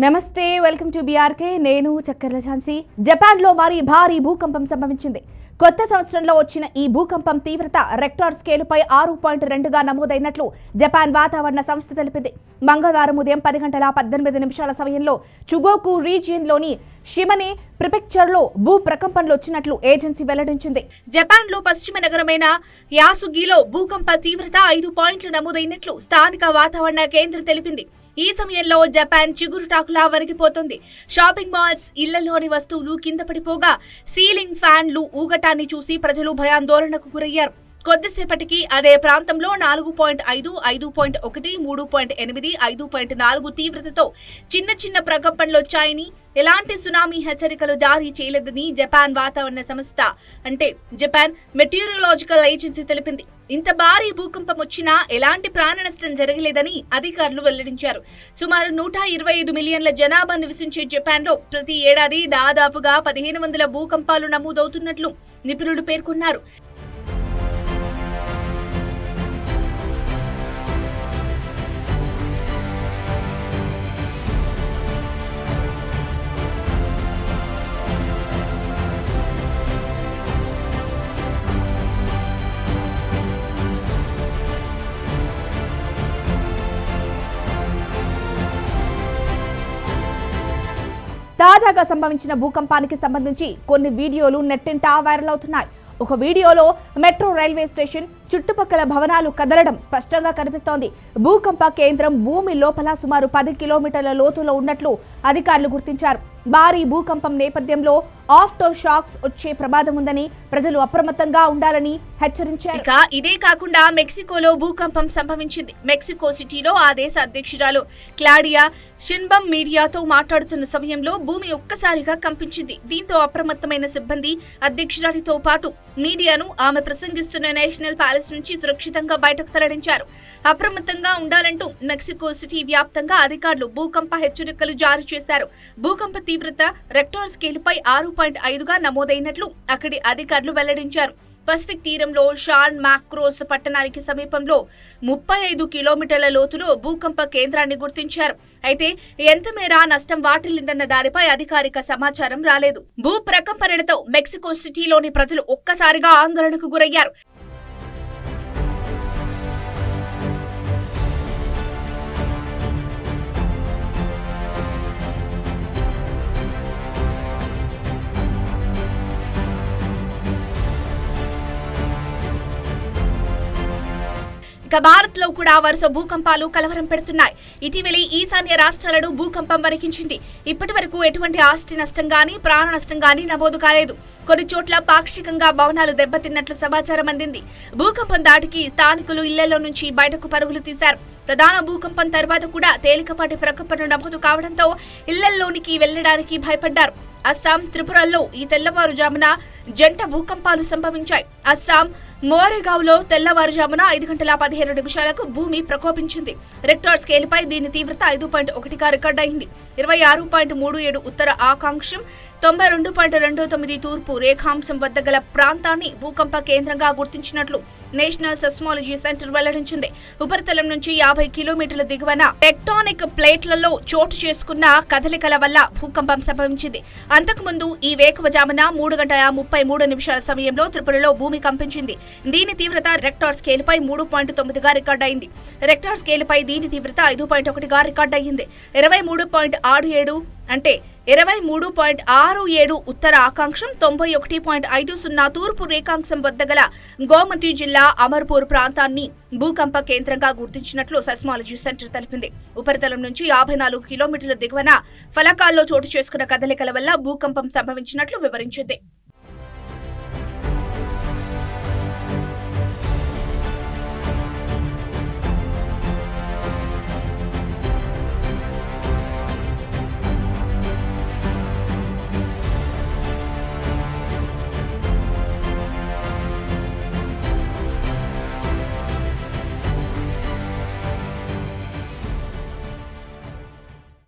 నమస్తే, welcome to BRK. నేను చక్కెర్ల ఝాన్సీ. జపాన్లో భారీ భూకంపం సంభవించింది. కొత్త సంవత్సరంలో వచ్చిన ఈ భూకంపం తీవ్రత రెక్టార్ స్కేలుపై 6.2గా నమోదైనట్లు జపాన్ వాతావరణ సంస్థ తెలిపింది. మంగళవారం ఉదయం 10:18 సమయంలో చుగోకు రీజియన్లోని షిమనే ప్రిఫెక్చర్లో భూ ప్రకంపనలు వచ్చినట్లు ఏజెన్సీ వెల్లడించింది. జపాన్లో పశ్చిమ నగరమైన యాసుగిలో భూకంప తీవ్రత 5 పాయింట్లు నమోదైనట్లు స్థానిక వాతావరణ కేంద్రం తెలిపింది. ఈ సమయంలో జపాన్ చిగురుటాకులా వణికిపోతుంది. షాపింగ్ మాల్స్, ఇళ్లలోని వస్తువులు కింద పడిపోగా సీలింగ్ ఫ్యాన్లు ఊగటాన్ని చూసి ప్రజలు భయాందోళనకు గురయ్యారు. కొద్దిసేపటికి అదే ప్రాంతంలో 4.5, 5.1, 3.8, 5.4 తీవ్రతతో చిన్న ప్రకంపనలొచ్చాయని, ఎలాంటి సునామీ హెచ్చరికలు జారీ చేయలేదని జపాన్ వాతావరణ సంస్థ అంటే జపాన్ మెటీరియాలజికల్ ఏజెన్సీ తెలిపింది. ఇంత భారీ భూకంపం వచ్చినా ఎలాంటి ప్రాణ నష్టం జరగలేదని అధికారులు వెల్లడించారు. సుమారు 125 మిలియన్ల జనాభా నివసించే జపాన్లో ప్రతి ఏడాది దాదాపుగా 1500 భూకంపాలు నమోదవుతున్నట్లు నిపుణులు పేర్కొన్నారు. తాజాగా సంభవించిన భూకంపానికి సంబంధించి కొన్ని వీడియోలు నెట్టింట వైరల్ అవుతున్నాయి. ఒక వీడియోలో మెట్రో రైల్వే స్టేషన్ చుట్టుపక్కల భవనాలు కదలడం స్పష్టంగా కనిపిస్తోంది. భూకంప కేంద్రం భూమి లోపల సుమారు 10 కిలోమీటర్ల లోతులో ఉన్నట్లు అధికారులు గుర్తించారు. భారీ భూకంపం నేపథ్యంలో ఆఫ్టర్ షాక్స్ వచ్చే ప్రమాదం ఉందని ప్రజలు అప్రమత్తంగా ఉండాలని హెచ్చరించారు. ఇక ఇదే కాకుండా మెక్సికోలో భూకంపం సంభవించింది. మెక్సికో సిటీలో ఆ దేశ అధ్యక్షురాలు క్లాడియా షిన్బమ్ మీడియాతో మాట్లాడుతున్న సమయంలో భూమి ఒక్కసారిగా కంపించింది. దీంతో అప్రమత్తమైన సిబ్బంది అధ్యక్షురాలితో పాటు మీడియాను ఆమె ప్రసంగిస్తున్న నేషనల్ ప్యాలెస్ నుంచి సురక్షితంగా బయటకు తరలించారు. అప్రమత్తంగా ఉండాలంటూ మెక్సికో సిటీ వ్యాప్తంగా అధికారులు భూకంప హెచ్చరికలు జారీ చేశారు. భూకంప తీవ్రత రెక్టార్ స్కేలుపై 6.5గా నమోదైనట్లు అక్కడి అధికారులు వెల్లడించారు. పసిఫిక్ తీరంలో షాన్ మాక్రోస్ పట్టణానికి సమీపంలో 35 కిలోమీటర్ల లోతులో భూకంప కేంద్రాన్ని గుర్తించారు. అయితే ఎంత మేర నష్టం వాటిల్లిందన్న దానిపై అధికారిక సమాచారం రాలేదు. భూ ప్రకంపనలతో మెక్సికో సిటీలోని ప్రజలు ఒక్కసారిగా ఆందోళనకు గురయ్యారు. భారత్ లో కూడా వరుస భూకంపాలు కలవరం పెడుతున్నాయి. ఇటీవలి ఈశాన్య రాష్ట్రాలను భూకంపం వణికించింది. ఇప్పటి వరకు ఎటువంటి ఆస్తి నష్టం గానీ, ప్రాణ నష్టం గానీ నమోదు కాలేదు. కొన్ని చోట్ల పాక్షికంగా భవనాలు దెబ్బతిన్నట్లు సమాచారం అందింది. భూకంపం దాటికి స్థానికులు ఇళ్లలో నుంచి బయటకు పరుగులు తీశారు. ప్రధాన భూకంపం తర్వాత కూడా తేలికపాటి ప్రకంపనలు నమోదు కావడంతో ఇళ్లలోనికి వెళ్లడానికి భయపడ్డారు. అస్సాం, త్రిపురల్లో ఈ తెల్లవారుజామున జంట భూకంపాలు సంభవించాయి. అస్సాం మోరేగావ్లో తెల్లవారుజామున 5:17 భూమి ప్రకోపించింది. రెక్టార్ స్కేలుపై దీని తీవ్రత 5.1గా రికార్డయింది. 26.37 ఉత్తర అక్షాంశం, 92.29 తూర్పు రేఖాంశం వద్ద గల ప్రాంతాన్ని భూకంప కేంద్రంగా గుర్తించినట్లు నేషనల్ సెస్మాలజీ సెంటర్ వెల్లడించింది. ఉపరితలం నుంచి 50 కిలోమీటర్ల దిగువన టెక్టానిక్ ప్లేట్లలో చోటు చేసుకున్న కదలికల వల్ల భూకంపం సంభవించింది. అంతకుముందు ఈ వేకువజామున 3:33 సమయంలో త్రిపురలో భూమి కంపించింది. దీని తీవ్రత రెక్టార్ స్కేలుపై 3.9గా రికార్డయింది. రెక్టార్ స్కేలుపై దీని తీవ్రత 5.1గా రికార్డయింది. 23.67 అంటే 23.67 ఉత్తర అక్షాంశం, 91.50 తూర్పు రేఖాంశం వద్ద గల గోమతి జిల్లా అమర్పూర్ ప్రాంతాన్ని భూకంప కేంద్రంగా గుర్తించినట్లు సెస్మాలజీ సెంటర్ తెలిపింది. ఉపరితలం నుంచి 54 కిలోమీటర్ల దిగువన ఫలకాల్లో చోటు చేసుకున్న కదలికల వల్ల భూకంపం సంభవించినట్లు వివరించింది.